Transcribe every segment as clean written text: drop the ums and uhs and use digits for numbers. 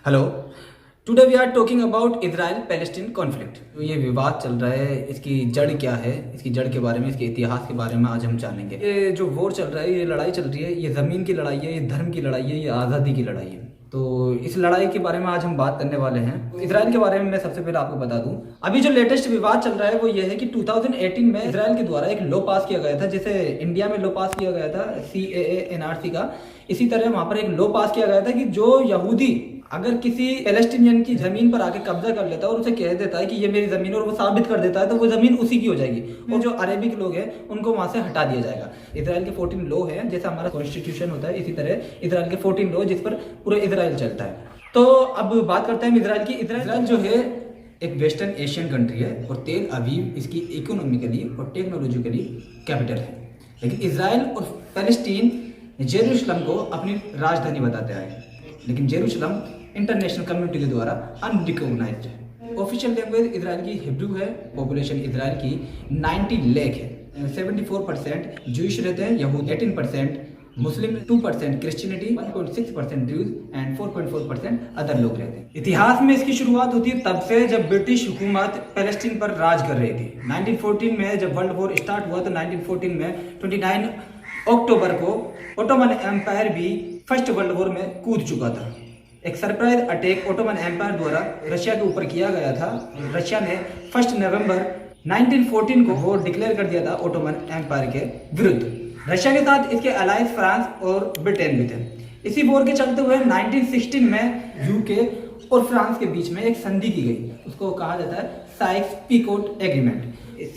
Hello. Today we are talking about Israel Palestine conflict. तो ये विवाद चल रहा है, इसकी जड़ क्या है, इसकी जड़ के बारे में, इसके इतिहास के बारे में आज हम जानेंगे। ये जो वॉर चल रहा है, ये लड़ाई चल रही है, ये ज़मीन की लड़ाई है, ये धर्म की लड़ाई है, ये आज़ादी की लड़ाई है। तो इस लड़ाई के बारे में आज हम बात करने वाले हैं। इजराइल के बारे में मैं सबसे पहले आपको बता दूं, अभी जो लेटेस्ट विवाद चल रहा है वो ये है कि 2018 में इजराइल के द्वारा एक लॉ पास किया गया था, जैसे इंडिया में लॉ पास किया गया था CAA NRC का। इसी तरह वहां पर एक लॉ पास किया गया था कि जो यहूदी अगर किसी पैलेस्टीनियन की जमीन पर आके कब्जा कर लेता है और उसे कह देता है कि ये मेरी जमीन है और वो साबित कर देता है, तो वो जमीन उसी की हो जाएगी। वो जो अरेबिक लोग हैं उनको वहां से हटा दिया जाएगा। इजराइल के 14 लॉ है, जैसा हमारा कॉन्स्टिट्यूशन होता है, इसी तरह इजराइल के 14 लॉ जिस पर पूरा इजराइल चलता है। तो अब बात करते हैं इजराइल की। इजराइल जो है एक वेस्टर्न एशियन कंट्री है और तेल अवीव इसकी इकोनॉमिकली और टेक्नोलॉजिकली कैपिटल है। लेकिन इजराइल और पैलेस्टीन जेरूशलम को अपनी राजधानी बताते हैं, लेकिन जेरूशलम इंटरनेशनल कम्युनिटी के द्वारा अनरिकॉग्नाइज्ड है। ऑफिशियल लैंग्वेज इजराइल की हिब्रू है। पॉपुलेशन इजराइल की 90 लाख है। 74% जूइश रहते हैं, यहूद 18%, मुस्लिम 2%, क्रिश्चियनिटी 1.6% ड्रूज एंड 4.4% अदर लोग रहते हैं। इतिहास में इसकी शुरुआत होती है तब से जब ब्रिटिश हुकूमत पैलेस्टीन पर राज कर रही थी। 1914 में जब वर्ल्ड वॉर स्टार्ट हुआ तो 1914 में 29 अक्टूबर को ओटोमन एम्पायर भी फर्स्ट वर्ल्ड वॉर में कूद चुका था। एक सरप्राइज अटैक ओटोमन एम्पायर द्वारा रशिया के ऊपर किया गया था। रशिया ने 1 नवंबर 1914 को वॉर डिक्लेयर कर दिया था ओटोमन एम्पायर के विरुद्ध। रशिया के साथ इसके अलायंस फ्रांस और ब्रिटेन भी थे। इसी वॉर के चलते हुए 1916 में यूके और फ्रांस के बीच में एक संधि की गई। उसको कहा जाता है साइक्स पिकोट एग्रीमेंट।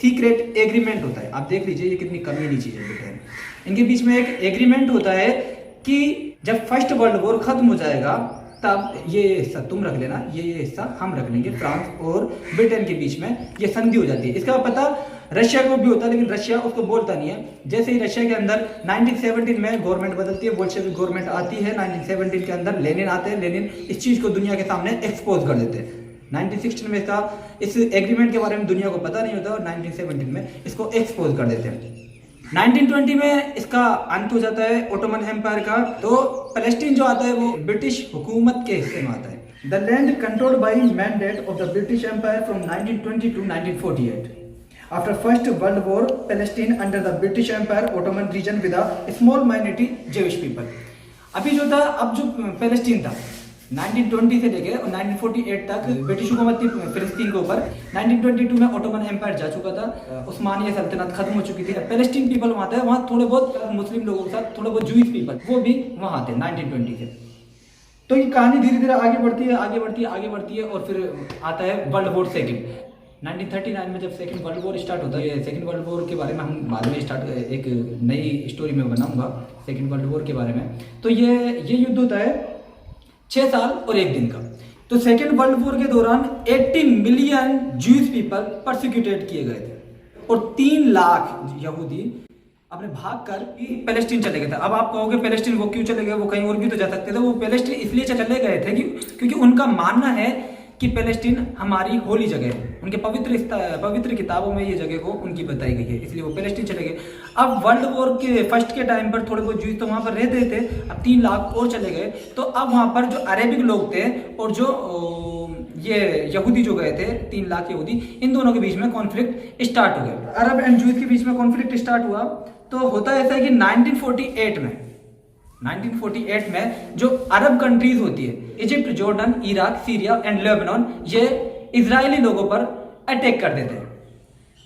सीक्रेट एग्रीमेंट होता है। आप देख लीजिए ये कितनी कमीनी चीज है ब्रिटेन। इनके बीच में एक एग्रीमेंट होता है कि जब फर्स्ट वर्ल्ड वॉर खत्म हो जाएगा तब ये हिस्सा तुम रख लेना, ये हिस्सा हम रख लेंगे। फ्रांस और ब्रिटेन के बीच में ये संधि हो जाती है। इसका पता रशिया को भी होता है, लेकिन रशिया उसको बोलता नहीं है। जैसे ही रशिया के अंदर 1917 में गवर्नमेंट बदलती है, बोल्शेविक गवर्नमेंट आती है। 1917 के अंदर लेनिन आते हैं। लेनिन इस चीज को दुनिया के सामने एक्सपोज कर देते हैं। 1916 में इसका इस एग्रीमेंट के बारे में दुनिया को पता नहीं होता और 1917 में इसको एक्सपोज कर देते हैं। 1920 में इसका अंत हो जाता है ओटोमन एम्पायर का। तो पैलेस्टीन जो आता है वो ब्रिटिश हुकूमत के हिस्से में आता है। The land controlled by mandate of the British Empire from 1920 to 1948। After First World War Palestine under the British Empire Ottoman region with a small minority Jewish people. अभी जो था, अब जो पैलेस्टीन था 1920 से लेके और 1948 तक ब्रिटिश हुकूमत थी फिलिस्तीन के ऊपर। 1922 में ओटोमन एम्पायर जा चुका था, उस्मानिया सल्तनत खत्म हो चुकी थी। पैलेस्टीन पीपल वहाँ थे, वहाँ थोड़े बहुत मुस्लिम लोगों के साथ थोड़े बहुत जूइश पीपल वो भी वहाँ थे 1920 से। तो ये कहानी धीरे धीरे आगे बढ़ती है, आगे बढ़ती है, आगे बढ़ती है और फिर आता है वर्ल्ड वॉर सेकेंड। 1939 में जब सेकेंड वर्ल्ड वॉर स्टार्ट होता है, सेकेंड वर्ल्ड वॉर के बारे में हम बाद में एक नई स्टोरी में बनाऊंगा सेकेंड वर्ल्ड वॉर के बारे में। तो ये युद्ध होता है 6 साल और 1 दिन का। तो सेकेंड वर्ल्ड वॉर के दौरान 80 मिलियन जूइश पीपल परसिक्यूटेड किए गए थे और 3 लाख यहूदी अपने भाग कर पैलेस्टीन चले गए थे। अब आप कहोगे पैलेस्टीन वो क्यों चले गए, वो कहीं और भी तो जा सकते थे। वो पैलेस्टीन इसलिए चले गए थे क्योंकि उनका मानना है कि पैलेस्टीन हमारी होली जगह है। उनके पवित्र किताबों में ये जगह को उनकी बताई गई है, इसलिए वो पैलेस्टीन चले गए। अब वर्ल्ड वॉर के फर्स्ट के टाइम पर थोड़े बहुत जूस तो वहां पर रहते थे, अब 3 लाख और चले गए। तो अब वहां पर जो अरेबिक लोग थे और जो ये यहूदी जो गए थे 3 लाख यहूदी, इन दोनों के बीच में कॉन्फ्लिक्ट स्टार्ट हो गया। अरब एंड जूस के बीच में कॉन्फ्लिक्ट स्टार्ट हुआ। तो होता ऐसा है कि 1948 में जो अरब कंट्रीज होती है, Egypt, Jordan, Iraq, Syria and Lebanon, ये इजरायली लोगों पर अटैक कर देते हैं।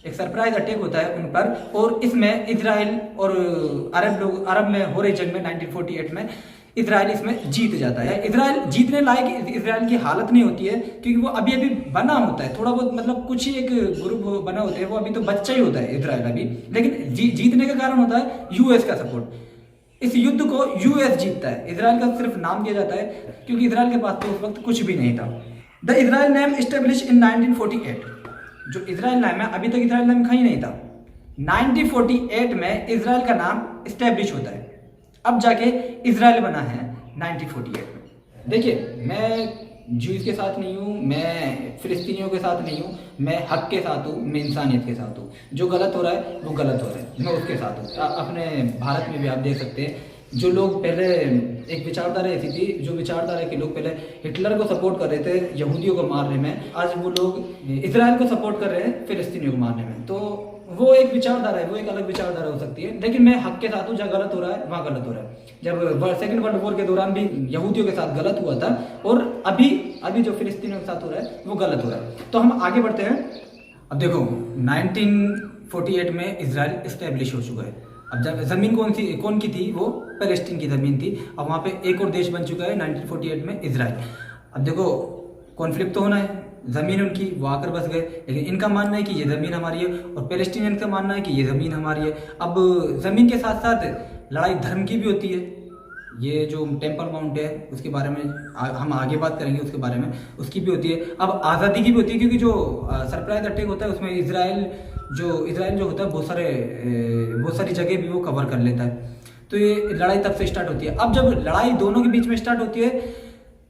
एक सरप्राइज अटैक होता है उन पर और इसमें इजराइल और अरब में हो रही जंग में 1948 में इजराइल इसमें जीत जाता है। इजराइल जीतने लायक इजराइल की हालत नहीं होती है क्योंकि वो अभी बना होता है, थोड़ा बहुत मतलब कुछ ही एक ग्रुप बना होते हैं, वो अभी तो बच्चा ही होता है इजराइल अभी। लेकिन जीतने का कारण होता है यूएस का सपोर्ट। इस युद्ध को यूएस जीतता है, इजराइल का सिर्फ नाम दिया जाता है क्योंकि इजराइल के पास तो उस वक्त कुछ भी नहीं था। The Israel name establish in 1948। जो इजराइल नाम है, अभी तक इजराइल नाम कहीं नहीं था। 1948 में इजराइल का नाम एस्टेब्लिश होता है, अब जाके इजराइल बना है 1948 में। देखिए, मैं जूस के साथ नहीं हूँ, मैं फिलिस्तीनियों के साथ नहीं हूँ, मैं हक के साथ हूँ, मैं इंसानियत के साथ हूँ। जो गलत हो रहा है वो गलत हो रहा है, मैं उसके साथ हूँ। अपने भारत में भी आप देख सकते हैं जो लोग पहले एक विचारधारा ऐसी थी, जो विचारधारा के लोग पहले हिटलर को सपोर्ट कर रहे थे यहूदियों को मारने में, आज वो लोग इजराइल को सपोर्ट कर रहे हैं फिलिस्तीनियों को मारने में। तो वो एक विचारधारा है, वो एक अलग विचारधारा हो सकती है, लेकिन मैं हक के साथ हूँ। जहाँ गलत हो रहा है वहाँ गलत हो रहा है। जब सेकंड वर्ल्ड वॉर के दौरान भी यहूदियों के साथ गलत हुआ था, और अभी जो फिलिस्तीनियों के साथ हो रहा है वो गलत हो रहा है। तो हम आगे बढ़ते हैं। अब देखो 1948 में इजराइल इस्टेब्लिश हो चुका है। अब जब ज़मीन कौन की थी, वो पैलेस्टीन की ज़मीन थी। अब वहाँ पे एक और देश बन चुका है 1948 में, इजराइल। अब देखो कॉन्फ्लिक्ट तो होना है, ज़मीन उनकी, वो आकर बस गए, लेकिन इनका मानना है कि ये ज़मीन हमारी है और पैलेस्टीनियन का मानना है कि ये ज़मीन हमारी है। अब ज़मीन के साथ साथ लड़ाई धर्म की भी होती है। ये जो टेम्पल माउंट है उसके बारे में हम आगे बात करेंगे, उसके बारे में, उसकी भी होती है। अब आज़ादी की भी होती है, क्योंकि जो सरप्राइज अटैक होता है उसमें इजराइल जो होता है बहुत सारी जगह भी वो कवर कर लेता है। तो ये लड़ाई तब से स्टार्ट होती है। अब जब लड़ाई दोनों के बीच में स्टार्ट होती है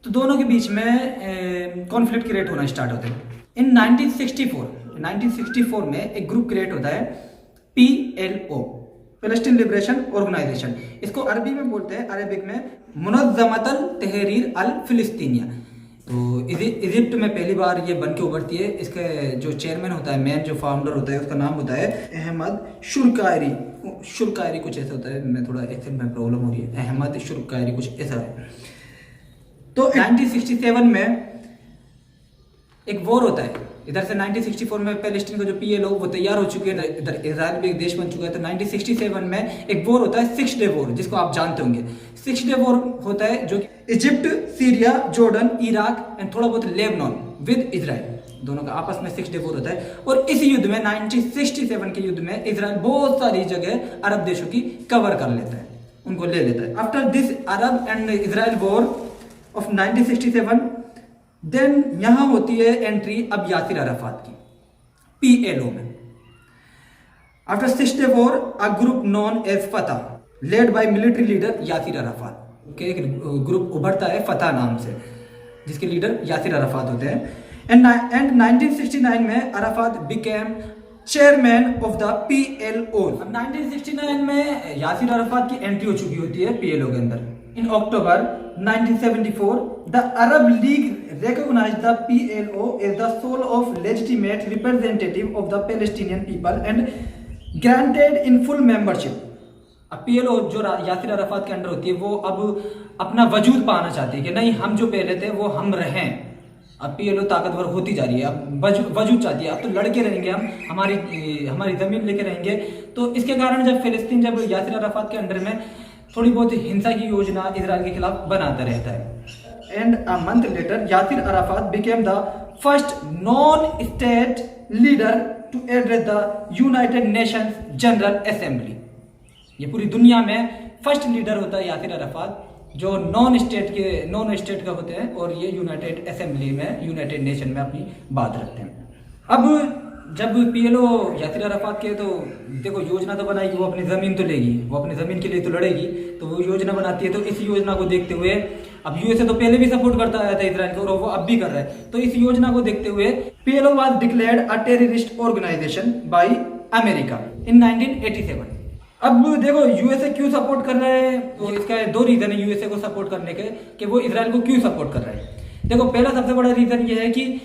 तो दोनों के बीच में कॉन्फ्लिक्ट क्रिएट होना स्टार्ट होते हैं। इन 1964 में एक ग्रुप क्रिएट होता है, PLO, पैलेस्टीन लिबरेशन ऑर्गेनाइजेशन। इसको अरबी में बोलते हैं, अरबिक में मुनज़्ज़मतल तहरीर अल फिलिस्तीनिया। तो इजिप्ट में पहली बार ये बन के उभरती है। इसके जो चेयरमैन होता है, मेन जो फाउंडर होता है, उसका नाम होता है अहमद शुरकायरी कुछ ऐसा होता है। मैं थोड़ा एक्सेंट में प्रॉब्लम हो रही है, अहमद शुरकायरी कुछ ऐसा है। तो 1967 में एक वॉर होता है। इधर से 1964 में पैलेस्टीन का जो PLO वो तैयार हो चुके हैं, इधर इजराइल भी एक देश बन चुका है। तो 1967 में एक वॉर होता है, 6 डे वॉर, जिसको आप जानते होंगे। 6 डे वॉर होता है जो Egypt, Syria, Jordan, Iraq and थोड़ा बहुत लेबनान विद इजराइल, दोनों का आपस में 6 डे वॉर होता है। और इस युद्ध में 1967 के युद्ध में इजराइल बहुत सारी जगह अरब देशों की कवर कर लेता है, उनको ले लेता है। After this Arab and Israel war of 1967, then यहां होती है एंट्री अब यासिर अराफात की PLO में। After 6 day war, a group known as Fatah led by military leader Yasser Arafat के एक ग्रुप उभरता है फतह नाम से, जिसके लीडर यासिर अराफात होते हैं। एंड 1969 में Arafat became chairman of the PLO। अब 1969 में यासिर अराफात की एंट्री हो चुकी होती है PLO के अंदर। In October 1974, the Arab League recognized the PLO as the sole of legitimate representative of the Palestinian people and granted in full membership. अब PLO जो यासिर अराफात के अंडर होती है, वो अब अपना वजूद पाना चाहती है कि नहीं, हम जो पहले थे वो हम रहें। अब PLO ताकतवर होती जा रही है, अब वजूद चाहती है, अब तो लड़के रहेंगे हम, हमारी ज़मीन लेके रहेंगे। तो इसके कारण जब फिलिस्तीन जब यासिर अराफात के अंडर में थोड़ी बहुत हिंसा की योजना इजराइल के खिलाफ बनाता रहता है। And a month later Yasser Arafat became the first non state leader to address the United Nations General Assembly. ये पूरी दुनिया में फर्स्ट लीडर होता है यासिर अराफात, जो नॉन स्टेट का होते हैं, और ये यूनाइटेड असेंबली में, यूनाइटेड नेशन में अपनी बात रखते हैं। अब जब PLO यासिर अराफात के, तो देखो योजना तो बनाएगी, वो अपनी ज़मीन तो लेगी, वो अपनी ज़मीन के लिए तो लड़ेगी, तो वो योजना बनाती है। तो इस योजना को देखते हुए, अब USA तो पहले भी सपोर्ट करता आया था इजराइल को, और वो अब भी कर रहा है। तो इस योजना को देखते हुए PLO was declared a terrorist organization by America in 1987। अब देखो USA क्यों सपोर्ट कर रहा है, तो इसका 2 रीजन है USA को सपोर्ट करने के, कि वो इजराइल को क्यों सपोर्ट कर रहा है। देखो पहला सबसे बड़ा रीजन ये है कि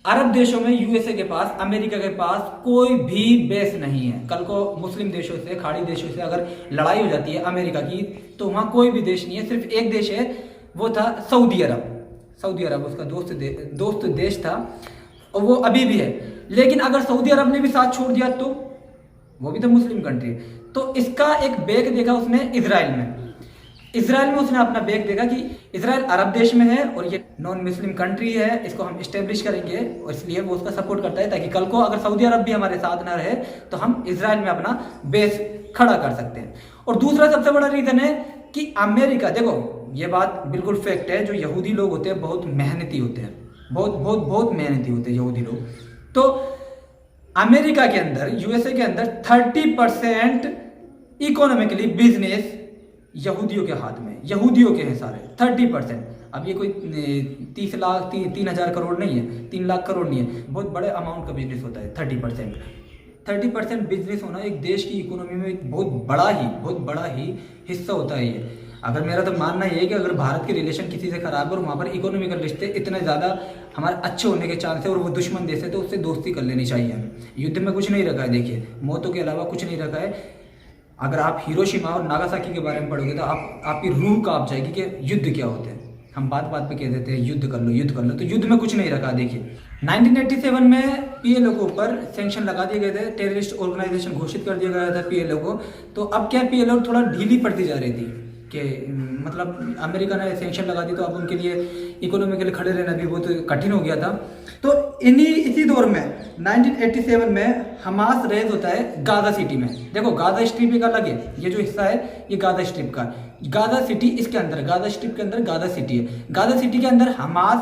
अरब देशों में USA के पास, अमेरिका के पास कोई भी बेस नहीं है। कल को मुस्लिम देशों से, खाड़ी देशों से अगर लड़ाई हो जाती है अमेरिका की, तो वहां कोई भी देश नहीं है, सिर्फ एक देश है, वो था सऊदी अरब उसका दोस्त देश था, और वो अभी भी है। लेकिन अगर सऊदी अरब ने भी साथ छोड़ दिया तो वो भी तो मुस्लिम कंट्री है। तो इसका एक बेग देखा उसने इजराइल में उसने अपना बेग देखा कि इजराइल अरब देश में है और ये नॉन मुस्लिम कंट्री है, इसको हम इस्टेब्लिश करेंगे, और इसलिए वो उसका सपोर्ट करता है, ताकि कल को अगर सऊदी अरब भी हमारे साथ ना रहे तो हम इजराइल में अपना बेस खड़ा कर सकते हैं। और दूसरा सबसे बड़ा रीजन है कि अमेरिका, देखो ये बात बिल्कुल फैक्ट है, जो यहूदी लोग होते हैं बहुत मेहनती होते हैं, बहुत मेहनती होते हैं यहूदी लोग। तो अमेरिका के अंदर, USA के अंदर 30% इकोनॉमिकली बिजनेस यहूदियों के हाथ में, यहूदियों के हैं सारे 30%। अब ये कोई 30 लाख 3,000 करोड़ नहीं है, 3 लाख करोड़ नहीं है, बहुत बड़े अमाउंट का बिजनेस होता है 30%। 30% बिजनेस होना एक देश की इकोनॉमी में एक बहुत बड़ा ही हिस्सा होता है ये। अगर मेरा तो मानना ये है कि अगर भारत के रिलेशन किसी से खराब है और वहाँ पर इकोनॉमिकल रिश्ते इतने ज़्यादा हमारे अच्छे होने के चांस है और वो दुश्मन देश है तो उससे दोस्ती कर लेनी चाहिए हमें। युद्ध में कुछ नहीं रखा है, देखिए मौतों के अलावा कुछ नहीं रखा है। अगर आप हिरोशिमा और नागासाकी के बारे में पढ़ोगे तो आपकी रूह कांप जाएगी कि युद्ध क्या होते हैं। हम बात बात पे कह देते हैं युद्ध कर लो, तो युद्ध में कुछ नहीं रखा। देखिए 1987 में पीएलओ के ऊपर सैंक्शन लगा दिए गए थे, टेररिस्ट ऑर्गेनाइजेशन घोषित कर दिया गया था पीएलओ को। तो अब क्या पीएलओ थोड़ा ढीली पड़ती जा रही थी कि मतलब अमेरिका ने सैंक्शन लगा दी तो अब उनके लिए इकोनॉमी के लिए खड़े रहना भी बहुत कठिन हो गया था। तो इसी दौर में 1987 में हमास रेज होता है गाजा सिटी में। देखो गाजा स्ट्रिप एक अलग है, ये जो हिस्सा है ये गाजा स्ट्रिप का, गाजा सिटी इसके अंदर, गाजा स्ट्रिप के अंदर गाजा सिटी है। गाजा सिटी के अंदर हमास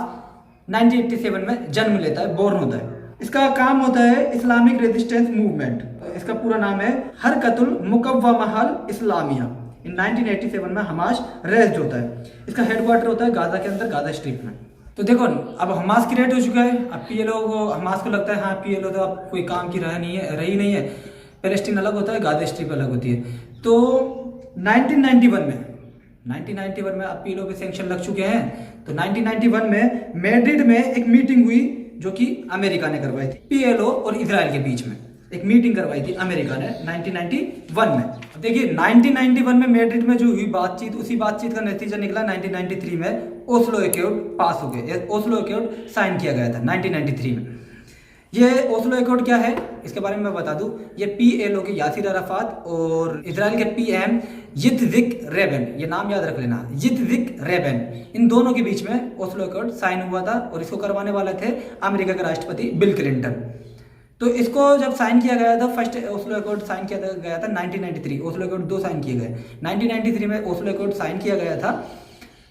1987 में जन्म लेता है, बोर्न होता है। इसका काम होता है इस्लामिक रेजिस्टेंस मूवमेंट, इसका पूरा नाम है हरकतुल मुकव्वमहल इस्लामिया। इन 1987 में हमास रेज्ड होता है, इसका हेडक्वार्टर होता है गाजा के अंदर, गाजा स्ट्रिप में। तो देखो अब हमास क्रिएट हो चुका है। अब पीएलओ को, हमास को लगता है हाँ पीएलओ तो अब कोई काम की रही नहीं है, पैलेस्टीन अलग होता है, गाजा स्ट्रिप अलग होती है। तो 1991 में अब पीएलओ पे सैंक्शन लग चुके हैं। तो 1991 में मैड्रिड में एक मीटिंग हुई जो कि अमेरिका ने करवाई थी, पीएलओ और इजराइल के बीच में एक मीटिंग करवाई थी अमेरिका ने 1991 में। देखिए 1991 में मैड्रिड में जो हुई बातचीत, उसी बातचीत का नतीजा निकला 1993 में ओस्लो एकॉर्ड पास हो गए, ओस्लो एकॉर्ड साइन किया गया था 1993 में। ये ओस्लो एकॉर्ड क्या है इसके बारे में मैं बता दूं, ये पीएलओ के यासिर अराफात और इजराइल के पीएम यित्ज़हाक रेबिन, ये नाम याद रख लेना, यित्ज़हाक रेबिन, इन दोनों के बीच में ओस्लो एकॉर्ड साइन हुआ था और इसको करवाने वाले थे अमेरिका के राष्ट्रपति बिल क्लिंटन। तो इसको जब साइन किया गया था, फर्स्ट ओस्लो एकॉर्ड साइन किया गया था 1993, ओस्लो एकॉर्ड 2 साइन किए गए। 1993 में ओस्लो एकॉर्ड साइन किया गया था।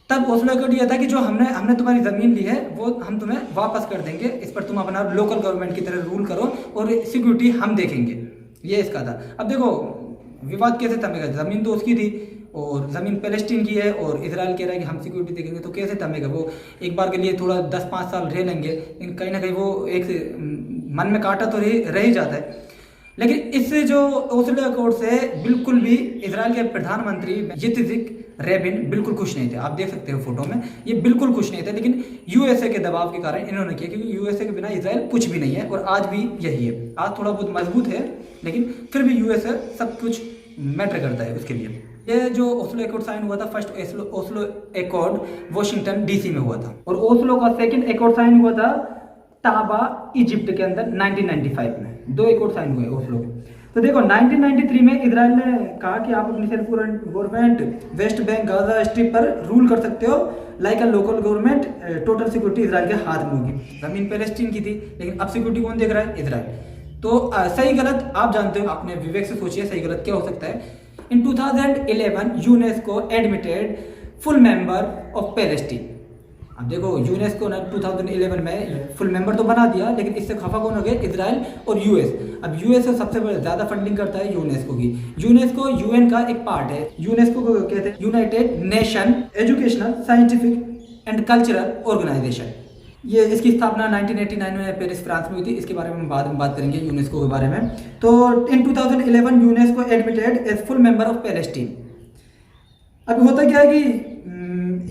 तब ओस्लो एकॉर्ड ये था कि जो हमने तुम्हारी ज़मीन ली है वो हम तुम्हें वापस कर देंगे, इस पर तुम अपना लोकल गवर्नमेंट की तरह रूल करो और सिक्योरिटी हम देखेंगे, ये इसका था। अब देखो विवाद कैसे थमेगा, ज़मीन तो उसकी थी और ज़मीन पैलेस्टीन की है और इजराइल कह रहा है कि हम सिक्योरिटी देखेंगे, तो कैसे थमेगा। वो एक बार के लिए थोड़ा 10-5 साल रह लेंगे, लेकिन कहीं ना कहीं वो एक मन में कांटा तो रह ही जाता है। लेकिन इससे जो ओस्लो एकॉर्ड से बिल्कुल भी इजराइल के प्रधानमंत्री यित्ज़हाक रेबिन बिल्कुल खुश नहीं थे। आप देख सकते हो फोटो में, ये बिल्कुल खुश नहीं थे, लेकिन यूएसए के दबाव के कारण इन्होंने किया, क्योंकि यूएसए के बिना इजराइल कुछ भी नहीं है और आज भी यही है। आज थोड़ा बहुत मजबूत है लेकिन फिर भी यूएसए सब कुछ मैटर करता है उसके लिए। ये जो ओस्लो एकॉर्ड साइन हुआ था, first Oslo accord Washington DC में हुआ था और ओस्लो का सेकंड एकॉर्ड साइन हुआ था ताबा इजिप्ट के अंदर 1995 में। 2 एकॉर्ड साइन हुए ओस्लो के। तो देखो 1993 में इजराइल ने कहा कि आप अपनी self government West Bank Gaza strip पर रूल कर सकते हो like a local government, total security Israel के हाथ में होगी। जमीन पैलेस्टीन की थी लेकिन अब सिक्योरिटी कौन देख रहा है, इजराइल। तो सही गलत आप जानते हो, आपने विवेक से सोचिए सही गलत क्या हो सकता है। इन 2011 UNESCO admitted full member of Palestine. अब देखो यूनेस्को ने 2011 में फुल मेंबर तो बना दिया, लेकिन इससे खफा कौन हो गए, इजराइल और यूएस। अब यूएस सबसे ज़्यादा फंडिंग करता है यूनेस्को की। यूनेस्को यूएन का एक पार्ट है। यूनेस्को को कहते हैं United Nation Educational Scientific and Cultural Organization. ये इसकी स्थापना 1989 में पेरिस फ्रांस में हुई थी। इसके बारे में हम बाद में बात करेंगे यूनेस्को के बारे में। तो in 2011 UNESCO admitted as full member of Palestine. अब होता क्या है कि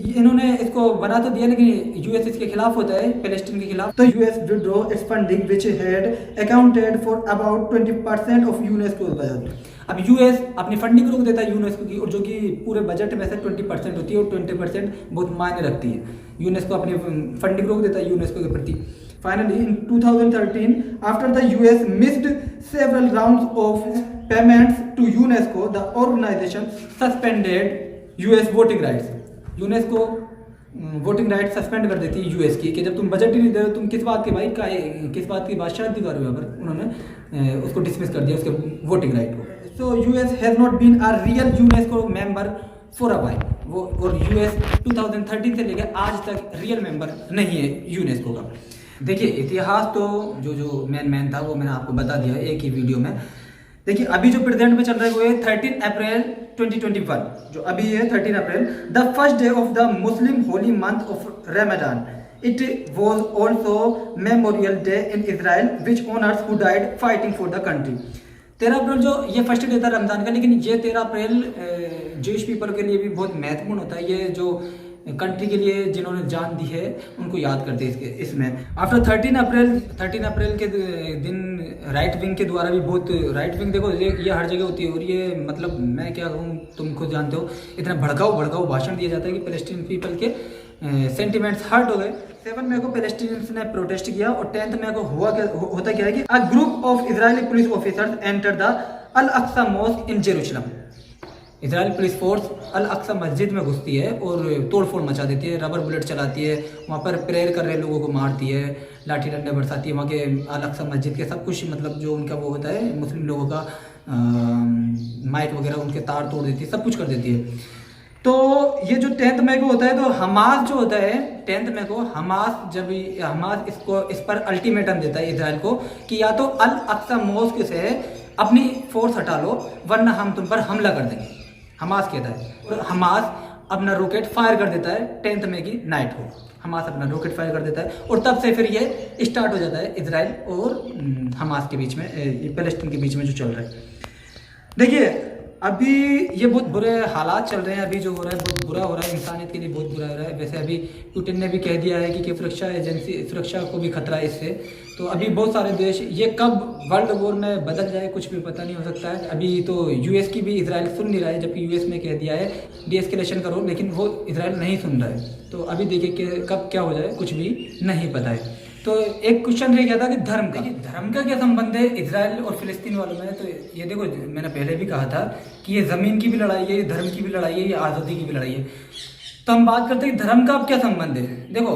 इन्होंने इसको बना तो दिया लेकिन यूएस इसके खिलाफ होता है, पैलेस्टीन के खिलाफ। तो US withdraw it's funding which had accounted for about 20% of UNESCO budget. अब यूएस अपनी फंडिंग रोक देता है यूनेस्को की, और जो कि पूरे बजट में से 20% होती है और 20% बहुत मायने रखती है। यूनेस्को अपनी फंडिंग रोक देता है यूनेस्को के प्रति। Finally, in 2013, after the US missed several rounds of payments to UNESCO, the organization suspended US voting rights. UNESCO voting right suspend कर देती है यूएस की, कि जब तुम बजट ही नहीं दे रहे हो, तुम किस बात के भाई किस बात की बादशाहती कर रहे हो। पर उन्होंने उसको डिसमिस कर दिया, उसके वोटिंग राइट को। So US has not been a real UNESCO member for a while. वो और यूएस 2013 से लेकर आज तक रियल मेंबर नहीं है यूनेस्को का। देखिए इतिहास तो जो मेन था वो मैंने आपको बता दिया एक ही वीडियो में। देखिए अभी जो प्रेजेंट में चल रहा है वो है 13 अप्रैल 2021, जो अभी है 13 April, the first day of the Muslim holy month of Ramzan. It was also Memorial Day in Israel, which honors who died fighting for the country. 13 अप्रैल जो ये फर्स्ट डे था रमज़ान का, लेकिन ये 13 अप्रैल जूइश पीपल के लिए भी बहुत महत्वपूर्ण होता है। ये जो कंट्री के लिए जिन्होंने जान दी है उनको याद करते हैं इसमें। आफ्टर 13 अप्रैल के दिन राइट विंग के द्वारा भी बहुत, राइट विंग देखो ये हर जगह होती है, और ये मतलब मैं क्या कहूँ, तुम खुद जानते हो, इतना भड़काऊ भाषण दिया जाता है कि पैलेस्टीन पीपल के सेंटिमेंट्स हर्ट हो गए। 7 मई को पैलेस्टीनियंस ने प्रोटेस्ट किया, और 10 मई को होता क्या है कि a group of Israeli police officers enter the Al Aqsa mosque in Jerusalem. Israel police force Al Aqsa मस्जिद में घुसती है और तोड़फोड़ मचा देती है, रबर बुलेट चलाती है, वहाँ पर प्रेयर कर रहे लोगों को मारती है, लाठी डंडे बरसाती है, वहाँ के अल अक्सा मस्जिद के सब कुछ मतलब जो उनका वो होता है मुस्लिम लोगों का माइक वगैरह उनके तार तोड़ देती है, सब कुछ कर देती है। तो ये जो 10 मई को होता है, तो हमास जो होता है 10 मई को, हमास इस पर अल्टीमेटम देता है इजराइल को कि या तो अल अक्सा मॉस्क से अपनी फोर्स हटा लो वरना हम तुम पर हमला कर देंगे, हमास कहता है। और हमास अपना रॉकेट फायर कर देता है 10 मई की नाइट को, हमास अपना रॉकेट फायर कर देता है, और तब से फिर ये स्टार्ट हो जाता है इजराइल और हमास के बीच में, पैलेस्टीन के बीच में जो चल रहा है। देखिए अभी ये बहुत बुरे हालात चल रहे हैं, अभी जो हो रहा है बहुत बुरा हो रहा है, इंसानियत के लिए बहुत बुरा हो रहा है। वैसे अभी पुतिन ने भी कह दिया है कि सुरक्षा को भी खतरा है इससे। तो अभी बहुत सारे देश, ये कब वर्ल्ड वॉर में बदल जाए कुछ भी पता नहीं हो सकता है। अभी तो यूएस की भी इजराइल सुन नहीं रहा है, जबकि यूएस ने कह दिया है डीएस्केलेशन करो, लेकिन वो इजराइल नहीं सुन रहा है। तो अभी देखिए कि कब क्या हो जाए कुछ भी नहीं पता है। तो एक क्वेश्चन रह गया था कि धर्म का क्या संबंध है इजराइल और फिलिस्तीन वालों में। तो ये देखो मैंने पहले भी कहा था कि ये ज़मीन की भी लड़ाई है, ये धर्म की भी लड़ाई है, ये आज़ादी की भी लड़ाई है। तो हम बात करते हैं कि धर्म का अब क्या संबंध है। देखो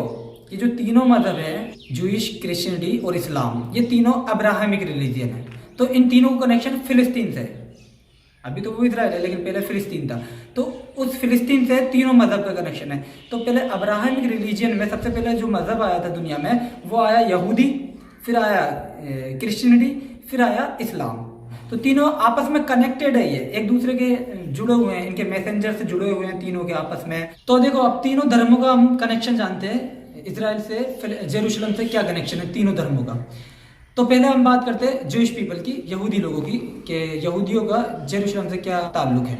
ये जो तीनों मजहब है, जूइश, क्रिश्चियनिटी और इस्लाम, ये तीनों अब्राहमिक रिलीजियन है। तो इन तीनों का कनेक्शन फिलिस्तीन से है। अभी तो वो इजराइल है लेकिन पहले फिलिस्तीन था, तो उस फिलिस्तीन से तीनों मजहब का कनेक्शन है। तो पहले अब्राहमिक रिलीजियन में सबसे पहले जो मजहब आया था दुनिया में वो आया यहूदी, फिर आया क्रिश्चियनिटी, फिर आया इस्लाम। तो तीनों आपस में कनेक्टेड है, ये एक दूसरे के जुड़े हुए हैं, इनके मैसेंजर से जुड़े हुए हैं तीनों के आपस में। तो देखो अब तीनों धर्मों का हम कनेक्शन जानते हैं, इजराइल से जेरूशलम से क्या कनेक्शन है तीनों धर्मों का। तो पहले हम बात करते हैं जूइश पीपल की, यहूदी लोगों की, कि यहूदियों का जेरूशलम से क्या ताल्लुक है।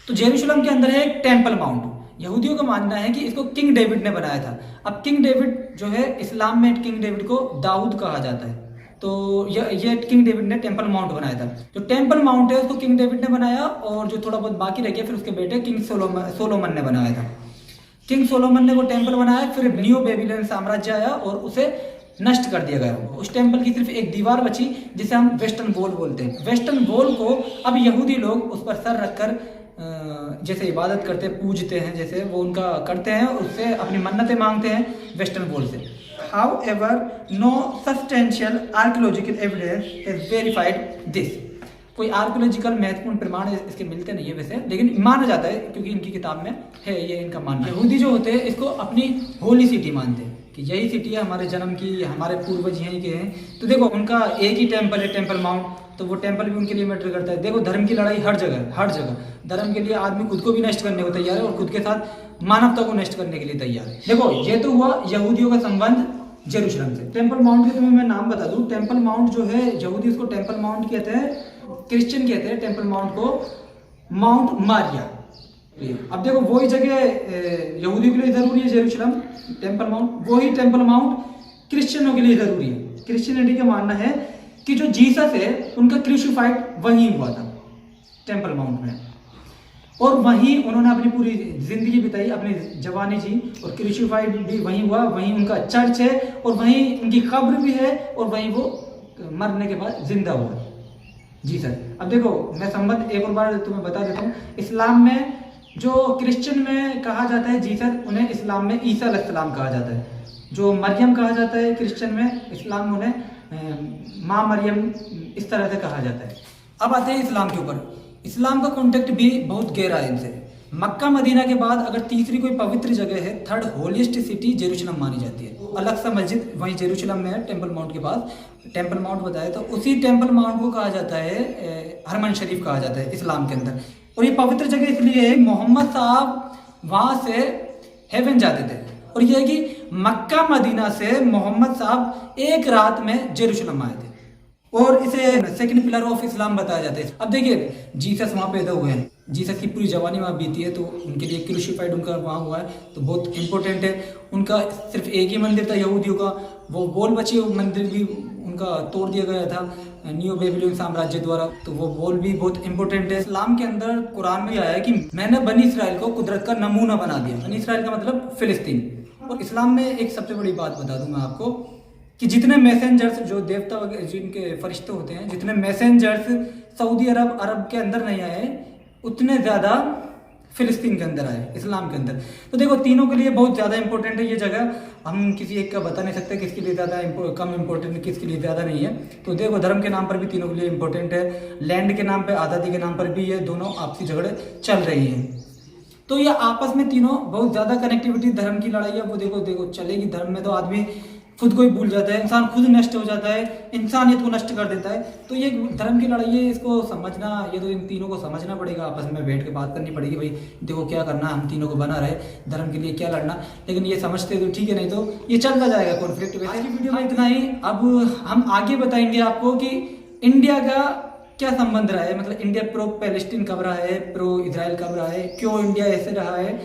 तो जेरूशलम के अंदर है एक टेम्पल माउंट। यहूदियों का मानना है कि इसको किंग डेविड ने बनाया था। अब किंग डेविड जो है, इस्लाम में किंग डेविड को दाऊद कहा जाता है। तो ये किंग डेविड ने टेम्पल माउंट बनाया था। जो टेम्पल माउंट है उसको किंग डेविड ने बनाया, और जो थोड़ा बहुत बाकी रह गया फिर उसके बेटे किंग सोलोमन ने बनाया था। किंग सोलोमन ने वो टेम्पल बनाया, फिर नियो बेबीलोन साम्राज्य आया और उसे नष्ट कर दिया गया। उस टेम्पल की सिर्फ एक दीवार बची जिसे हम वेस्टर्न वॉल बोलते हैं। वेस्टर्न वॉल को अब यहूदी लोग उस पर सर रखकर जैसे इबादत करते हैं, पूजते हैं, जैसे वो उनका करते हैं, उससे अपनी मन्नतें मांगते हैं वेस्टर्न वॉल से। However, no substantial archaeological evidence has verified this. कोई आर्कियोलॉजिकल महत्वपूर्ण प्रमाण इसके मिलते नहीं है वैसे, लेकिन माना जाता है क्योंकि इनकी किताब में है, ये इनका मानना। यहूदी जो होते हैं इसको अपनी होली सिटी मानते हैं कि यही सिटी है हमारे जन्म की, हमारे पूर्वज यहीं के हैं। तो देखो उनका एक ही टेम्पल है, टेम्पल माउंट, तो वो टेम्पल भी उनके लिए मैटर करता है। देखो धर्म की लड़ाई हर जगह धर्म के लिए आदमी खुद को भी नष्ट करने को तैयार है और खुद के साथ मानवता को नष्ट करने के लिए तैयार है। देखो ये तो हुआ यहूदियों का संबंध जेरूशलम से। टेम्पल माउंट के तुम्हें मैं नाम बता दूं, टेम्पल माउंट जो है यहूदी उसको टेम्पल माउंट कहते हैं, क्रिश्चियन कहते हैं टेम्पल माउंट को माउंट मारिया। अब देखो वही जगह यहूदियों के लिए जरूरी है जेरूशलम टेम्पल माउंट, वही टेम्पल माउंट क्रिश्चियनों के लिए जरूरी है। क्रिश्चियनिटी का मानना है कि जो जीसस है उनका क्रूसिफाइड वहीं हुआ था टेम्पल माउंट में, और वहीं उन्होंने अपनी पूरी जिंदगी बिताई, अपनी जवानी जी, और क्रूसिफाइड भी वहीं हुआ, वहीं उनका चर्च है और वहीं उनकी कब्र भी है, और वहीं वो मरने के बाद जिंदा हुआ जी सर। अब देखो मैं संबंध एक और बार तुम्हें बता देता हूँ। इस्लाम में जो क्रिश्चियन में कहा जाता है जीसस, उन्हें इस्लाम में ईसा अलैहिस्सलाम कहा जाता है। जो मरियम कहा जाता है क्रिश्चियन में, इस्लाम में उन्हें माँ मरियम इस तरह से कहा जाता है। अब आते हैं इस्लाम के ऊपर। इस्लाम का कॉन्टेक्ट भी बहुत गहरा है इनसे। मक्का मदीना के बाद अगर तीसरी कोई पवित्र जगह है, थर्ड होलीस्ट सिटी जेरूशलम मानी जाती है। अल-अक्सा मस्जिद वहीं जेरूशलम में है, टेम्पल माउंट के पास। टेम्पल माउंट बताया तो उसी टेम्पल माउंट को कहा जाता है हरमन शरीफ कहा जाता है इस्लाम के अंदर। और ये पवित्र जगह इसलिए है, मोहम्मद साहब वहाँ से हेवन जाते थे और यह है कि मक्का मदीना से मोहम्मद साहब एक रात में जेरूशलम आए थे और इसे सेकंड पिलर ऑफ इस्लाम बताया जाता है। अब देखिए जीसस वहाँ पैदा हुए हैं, जीसस की पूरी जवानी वहाँ बीती है, तो उनके लिए क्रूसिफाइड उनका वहाँ हुआ है, तो बहुत इंपॉर्टेंट है। उनका सिर्फ एक ही मंदिर था यहूदियों का, वो बोल बचे मंदिर भी उनका तोड़ दिया गया था न्यू बेबीलोन साम्राज्य द्वारा, तो वो बोल भी बहुत इंपॉर्टेंट है। इस्लाम के अंदर कुरान में आया है कि मैंने बनी इसराइल को कुदरत का नमूना बना दिया। बनी इसराइल का मतलब फिलिस्तीन। और इस्लाम में एक सबसे बड़ी बात बता दूं मैं आपको कि जितने मैसेंजर्स जो देवता जिनके फरिश्ते होते हैं, जितने मैसेंजर्स सऊदी अरब के अंदर नहीं आए, उतने ज़्यादा फिलिस्तीन के अंदर आए, इस्लाम के अंदर। तो देखो तीनों के लिए बहुत ज़्यादा इंपॉर्टेंट है ये जगह, हम किसी एक का बता नहीं सकते किसके लिए ज़्यादा कम इंपॉर्टेंट, किसके लिए ज़्यादा नहीं है। तो देखो धर्म के नाम पर भी तीनों के लिए इंपॉर्टेंट है, लैंड के नाम पर, आज़ादी के नाम पर भी ये दोनों आपसी झगड़े चल रही हैं। तो ये आपस में तीनों बहुत ज़्यादा कनेक्टिविटी, धर्म की लड़ाई है वो देखो चलेगी। धर्म में तो आदमी खुद को ही भूल जाता है, इंसान खुद नष्ट हो जाता है, इंसानियत को नष्ट कर देता है। तो ये धर्म की लड़ाई है, इसको समझना, ये तो इन तीनों को समझना पड़ेगा, आपस में बैठ के बात करनी पड़ेगी। भाई देखो क्या करना, हम तीनों को बना रहे, धर्म के लिए क्या लड़ना, लेकिन ये समझते तो ठीक है, नहीं तो ये चलता जाएगा कॉन्फ्लिक्ट। वैसे की वीडियो में इतना ही। अब हम आगे बताएंगे आपको कि इंडिया का क्या संबंध रहा है, मतलब इंडिया प्रो पैलेस्टीन कब रहा है, प्रो इजराइल कब रहा है, क्यों इंडिया ऐसे रहा है,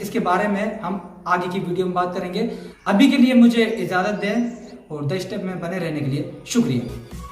इसके बारे में हम आगे की वीडियो में बात करेंगे। अभी के लिए मुझे इजाज़त दें और द स्टेप में बने रहने के लिए शुक्रिया।